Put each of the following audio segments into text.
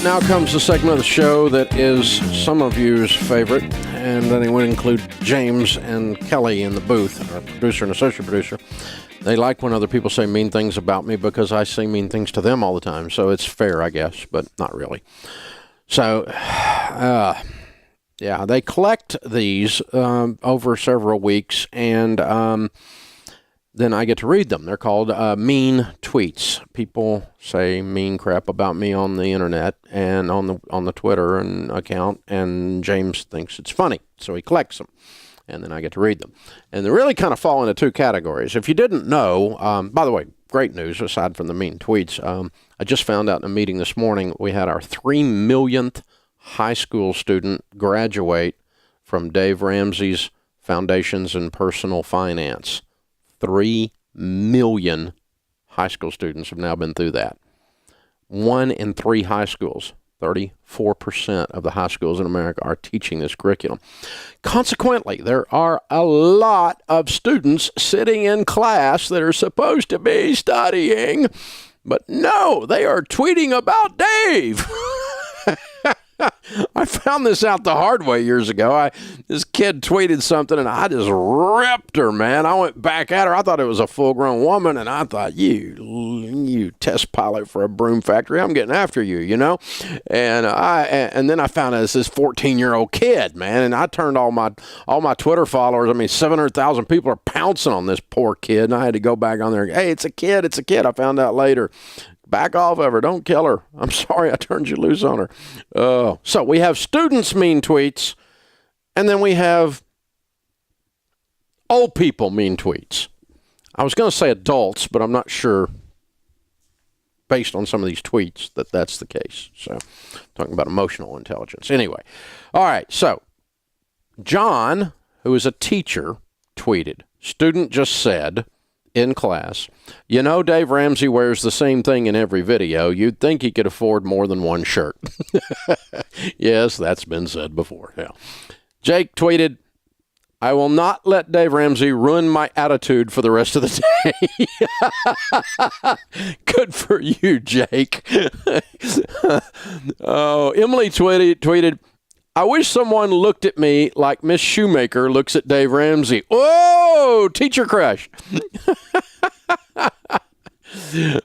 Now comes the segment of the show that is some of you's favorite, and then it would include James and Kelly in the booth, our producer and associate producer. They like when other people say mean things about me because I say mean things to them all the time, so it's fair, I guess, but not really. So, yeah, they collect these over several weeks, and then I get to read them. They're called mean tweets. People say mean crap about me on the internet and on the Twitter and account, and James thinks it's funny, so he collects them, and then I get to read them. And they really kind of fall into two categories. If you didn't know, by the way, great news aside from the mean tweets. I just found out in a meeting this morning we had our 3 millionth high school student graduate from Dave Ramsey's Foundations in Personal Finance. 3 million high school students have now been through that. 1 in 3 high schools, 34% of the high schools in America are teaching this curriculum. Consequently, there are a lot of students sitting in class that are supposed to be studying, but no, they are tweeting about Dave. I found this out the hard way years ago. This kid tweeted something, and I just ripped her, man. I went back at her. I thought it was a full-grown woman, and I thought, you test pilot for a broom factory, I'm getting after you, you know? And then I found out it's this 14-year-old kid, man, and I turned all my Twitter followers. 700,000 people are pouncing on this poor kid, and I had to go back on there. Hey, it's a kid. I found out later. Back off of her. Don't kill her. I'm sorry I turned you loose on her. So we have students' mean tweets, and then we have old people mean tweets. I was going to say adults, but I'm not sure, based on some of these tweets, that that's the case. So talking about emotional intelligence. Anyway. All right. So John, who is a teacher, tweeted, student just said in class, you know, Dave Ramsey wears the same thing in every video. You'd think he could afford more than one shirt. Yes, that's been said before. Yeah. Jake tweeted, I will not let Dave Ramsey ruin my attitude for the rest of the day. Good for you, Jake. Emily tweeted, I wish someone looked at me like Miss Shoemaker looks at Dave Ramsey. Whoa, teacher crush.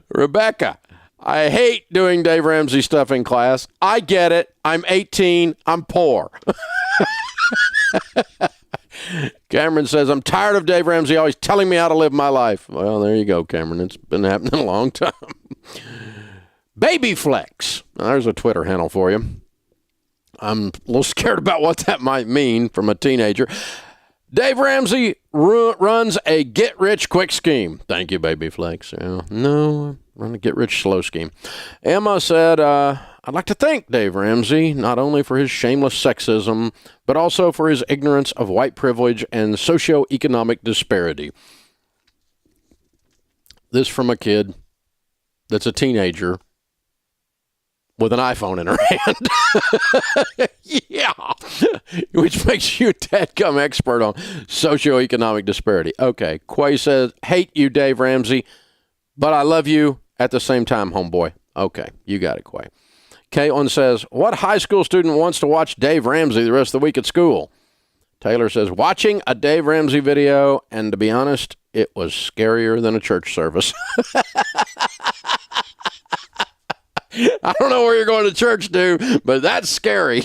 Rebecca, I hate doing Dave Ramsey stuff in class. I get it. I'm 18. I'm poor. Cameron says, I'm tired of Dave Ramsey always telling me how to live my life. Well, there you go, Cameron. It's been happening a long time. Baby Flex. Now, there's a Twitter handle for you. I'm a little scared about what that might mean from a teenager. Dave Ramsey runs a get-rich-quick scheme. Thank you, Baby Flex. No, run a get-rich-slow scheme. Emma said, I'd like to thank Dave Ramsey, not only for his shameless sexism, but also for his ignorance of white privilege and socioeconomic disparity. This from a kid that's a teenager with an iPhone in her hand. Yeah. Which makes you a dadgum expert on socioeconomic disparity. Okay. Quay says, hate you, Dave Ramsey, but I love you at the same time, homeboy. Okay. You got it, Quay. Caitlin says, what high school student wants to watch Dave Ramsey the rest of the week at school? Taylor says, watching a Dave Ramsey video, and to be honest, it was scarier than a church service. I don't know where you're going to church, dude, but that's scary.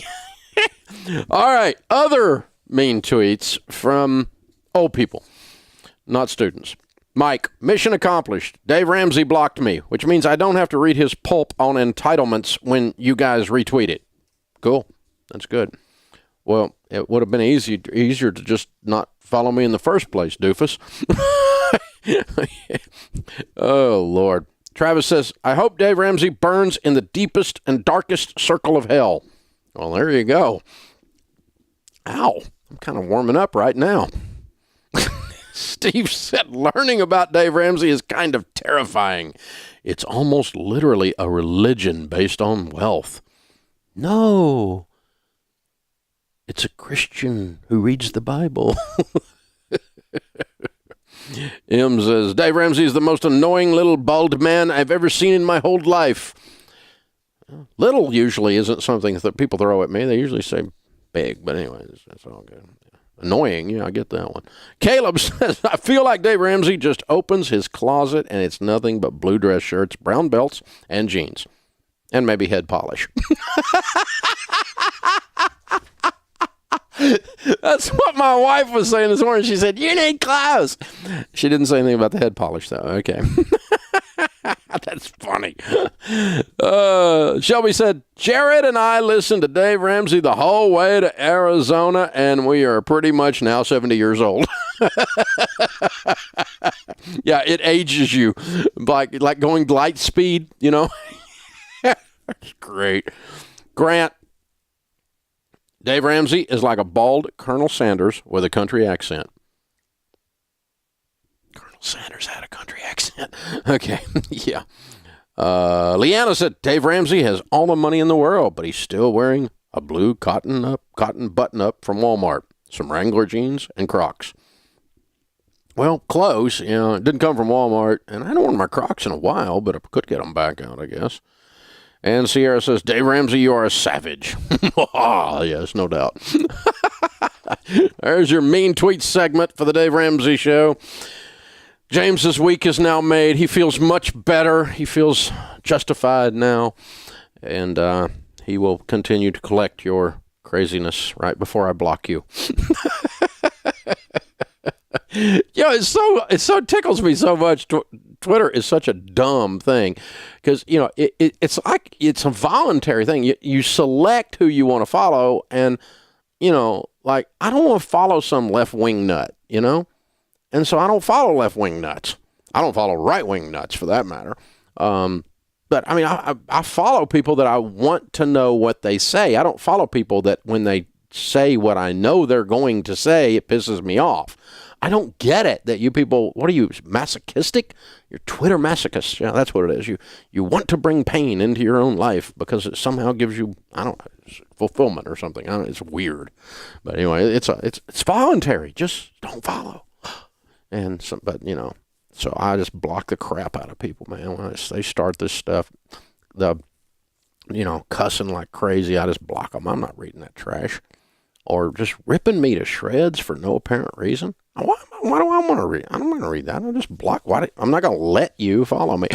All right. Other mean tweets from old people, not students. Mike, mission accomplished. Dave Ramsey blocked me, which means I don't have to read his pulp on entitlements when you guys retweet it. Cool. That's good. Well, it would have been easier to just not follow me in the first place, doofus. Oh, Lord. Travis says, I hope Dave Ramsey burns in the deepest and darkest circle of hell. Well, there you go. Ow. I'm kind of warming up right now. Steve said, learning about Dave Ramsey is kind of terrifying. It's almost literally a religion based on wealth. No. It's a Christian who reads the Bible. M says, Dave Ramsey is the most annoying little bald man I've ever seen in my whole life. Little usually isn't something that people throw at me. They usually say big, but anyways, that's all good. Annoying, yeah, I get that one. Caleb says, I feel like Dave Ramsey just opens his closet and it's nothing but blue dress shirts, brown belts, and jeans. And maybe head polish. That's what my wife was saying this morning. She said, you need clothes. She didn't say anything about the head polish, though. Okay. That's funny. Shelby said, Jared and I listened to Dave Ramsey the whole way to Arizona, and we are pretty much now 70 years old. Yeah, it ages you. Like going light speed, you know? That's great. Grant, Dave Ramsey is like a bald Colonel Sanders with a country accent. Colonel Sanders had a country accent. Okay, yeah. Leanna said, Dave Ramsey has all the money in the world, but he's still wearing a blue cotton button-up from Walmart, some Wrangler jeans, and Crocs. Well, close. You know, it didn't come from Walmart, and I haven't worn my Crocs in a while, but I could get them back out, I guess. And Sierra says, Dave Ramsey, you are a savage. Yes, no doubt. There's your mean tweet segment for the Dave Ramsey Show. James's week is now made. He feels much better. He feels justified now. And he will continue to collect your craziness right before I block you. It so tickles me so much. Twitter is such a dumb thing because, you know, it's like it's a voluntary thing. You select who you want to follow. And, you know, like I don't want to follow some left-wing nut, you know, and so I don't follow left-wing nuts. I don't follow right-wing nuts for that matter. But I mean, I follow people that I want to know what they say. I don't follow people that when they say what I know they're going to say, it pisses me off. I don't get it that you people, what are you, masochistic? You're Twitter masochists. Yeah, that's what it is. You want to bring pain into your own life because it somehow gives you, I don't know, fulfillment or something. I don't know, it's weird. But anyway, it's voluntary. Just don't follow. But you know, so I just block the crap out of people, man. When they start this stuff, cussing like crazy, I just block them. I'm not reading that trash. Or just ripping me to shreds for no apparent reason. Why do I want to read? I don't want to read that. I'll just block. I'm not going to let you follow me.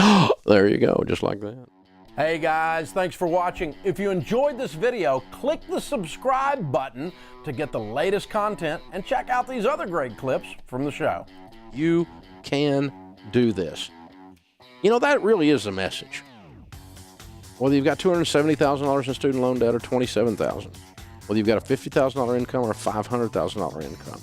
There you go, just like that. Hey guys, thanks for watching. If you enjoyed this video, click the subscribe button to get the latest content and check out these other great clips from the show. You can do this. You know, that really is the message. Whether you've got $270,000 in student loan debt or $27,000, whether you've got a $50,000 income or a $500,000 income,